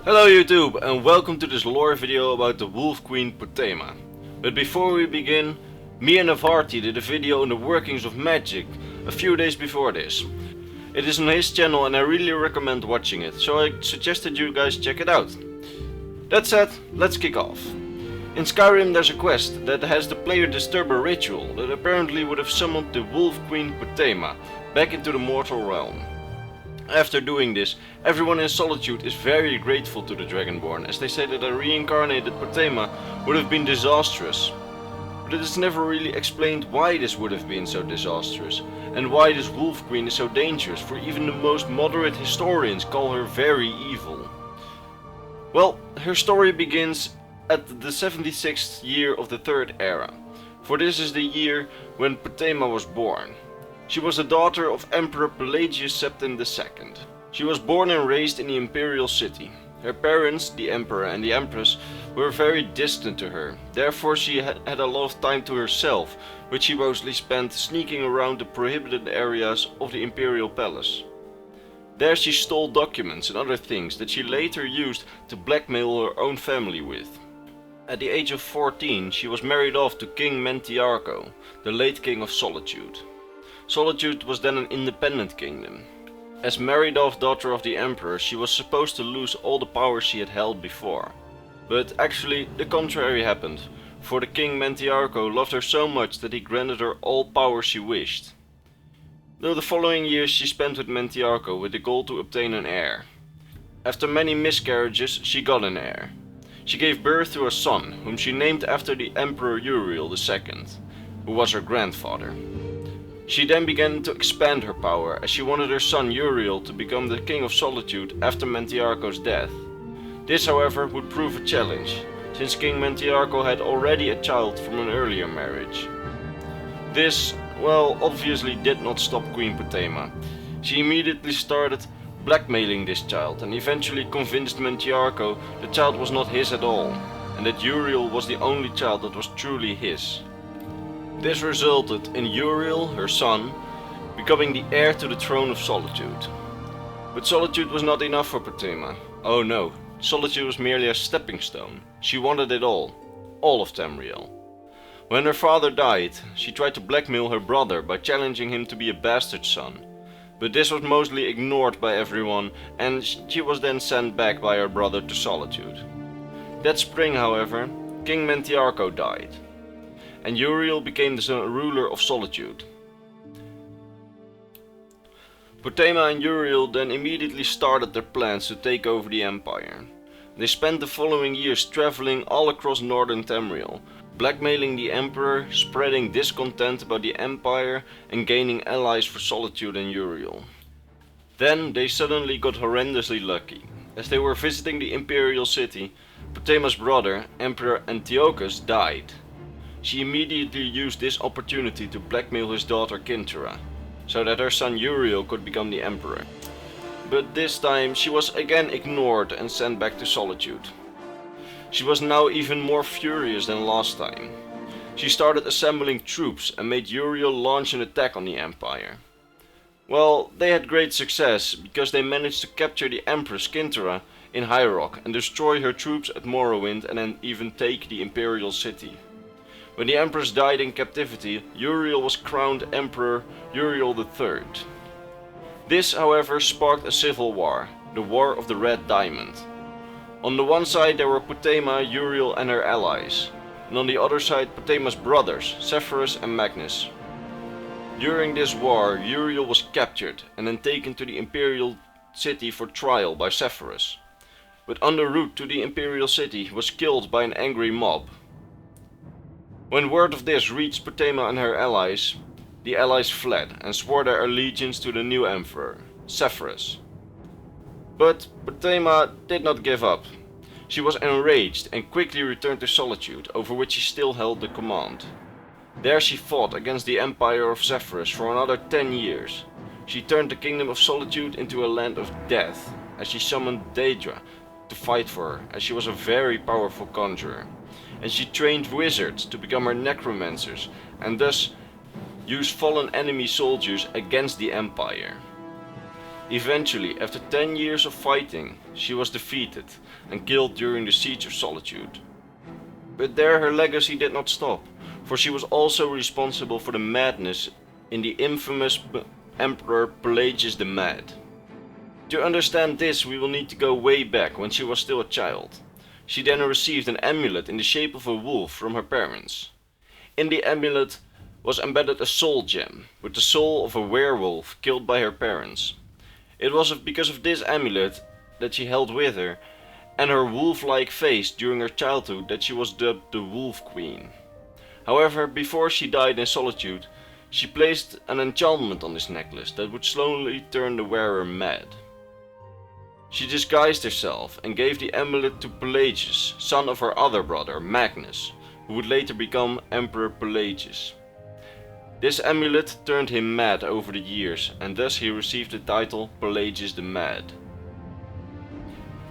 Hello YouTube and welcome to this lore video about the Wolf Queen Potema. But before we begin, me and Avarti did a video on the workings of magic a few days before this. It is on his channel and I really recommend watching it, so I suggested you guys check it out. That said, let's kick off. In Skyrim there's a quest that has the player disturb a ritual that apparently would have summoned the Wolf Queen Potema back into the mortal realm. After doing this, everyone in Solitude is very grateful to the Dragonborn, as they say that a reincarnated Potema would have been disastrous. But it is never really explained why this would have been so disastrous, and why this Wolf Queen is so dangerous, for even the most moderate historians call her very evil. Well, her story begins at the 76th year of the Third Era, for this is the year when Potema was born. She was the daughter of Emperor Pelagius II. She was born and raised in the Imperial city. Her parents, the Emperor and the Empress, were very distant to her, therefore she had a lot of time to herself, which she mostly spent sneaking around the prohibited areas of the Imperial palace. There she stole documents and other things that she later used to blackmail her own family with. At the age of 14 she was married off to King Mentiarco, the late king of Solitude. Solitude was then an independent kingdom. As married-off daughter of the Emperor, she was supposed to lose all the power she had held before. But actually, the contrary happened, for the King Mentiarco loved her so much that he granted her all power she wished. Though the following years she spent with Mentiarco with the goal to obtain an heir. After many miscarriages, she got an heir. She gave birth to a son, whom she named after the Emperor Uriel II, who was her grandfather. She then began to expand her power, as she wanted her son Uriel to become the King of Solitude after Mentiarco's death. This, however, would prove a challenge, since King Mentiarco had already a child from an earlier marriage. This, well, obviously did not stop Queen Potema. She immediately started blackmailing this child and eventually convinced Mentiarco the child was not his at all, and that Uriel was the only child that was truly his. This resulted in Uriel, her son, becoming the heir to the throne of Solitude. But Solitude was not enough for Potema. Oh no, Solitude was merely a stepping stone. She wanted it all of Tamriel. When her father died, she tried to blackmail her brother by challenging him to be a bastard son. But this was mostly ignored by everyone, and she was then sent back by her brother to Solitude. That spring, however, King Mentiarco died, and Uriel became the ruler of Solitude. Potema and Uriel then immediately started their plans to take over the empire. They spent the following years traveling all across northern Tamriel, blackmailing the emperor, spreading discontent about the empire and gaining allies for Solitude and Uriel. Then they suddenly got horrendously lucky. As they were visiting the Imperial city, Potema's brother, Emperor Antiochus, died. She immediately used this opportunity to blackmail his daughter Kintura, so that her son Uriel could become the emperor. But this time she was again ignored and sent back to Solitude. She was now even more furious than last time. She started assembling troops and made Uriel launch an attack on the empire. Well, they had great success, because they managed to capture the Empress Kintura in High Rock and destroy her troops at Morrowind, and then even take the Imperial city. When the Empress died in captivity, Uriel was crowned Emperor Uriel III. This, however, sparked a civil war, the War of the Red Diamond. On the one side there were Potema, Uriel and her allies, and on the other side Potema's brothers, Severus and Magnus. During this war, Uriel was captured and then taken to the Imperial city for trial by Severus. But en route to the Imperial city he was killed by an angry mob. When word of this reached Potema and her allies, the allies fled and swore their allegiance to the new emperor, Severus. But Potema did not give up. She was enraged and quickly returned to Solitude, over which she still held the command. There she fought against the empire of Severus for another 10 years. She turned the kingdom of Solitude into a land of death, as she summoned Daedra to fight for her, as she was a very powerful conjurer. And she trained wizards to become her necromancers, and thus use fallen enemy soldiers against the empire. Eventually, after 10 years of fighting, she was defeated and killed during the Siege of Solitude. But there her legacy did not stop, for she was also responsible for the madness in the infamous Emperor Pelagius the Mad. To understand this, we will need to go way back when she was still a child. She then received an amulet in the shape of a wolf from her parents. In the amulet was embedded a soul gem, with the soul of a werewolf killed by her parents. It was because of this amulet that she held with her, and her wolf-like face during her childhood, that she was dubbed the Wolf Queen. However, before she died in Solitude, she placed an enchantment on this necklace that would slowly turn the wearer mad. She disguised herself and gave the amulet to Pelagius, son of her other brother, Magnus, who would later become Emperor Pelagius. This amulet turned him mad over the years, and thus he received the title Pelagius the Mad.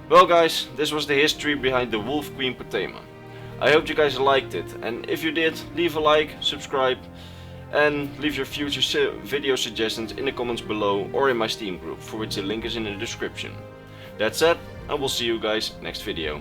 Well guys, this was the history behind the Wolf Queen Potema. I hope you guys liked it, and if you did, leave a like, subscribe, and leave your future video suggestions in the comments below or in my Steam group, for which the link is in the description. That's it, and we'll see you guys next video.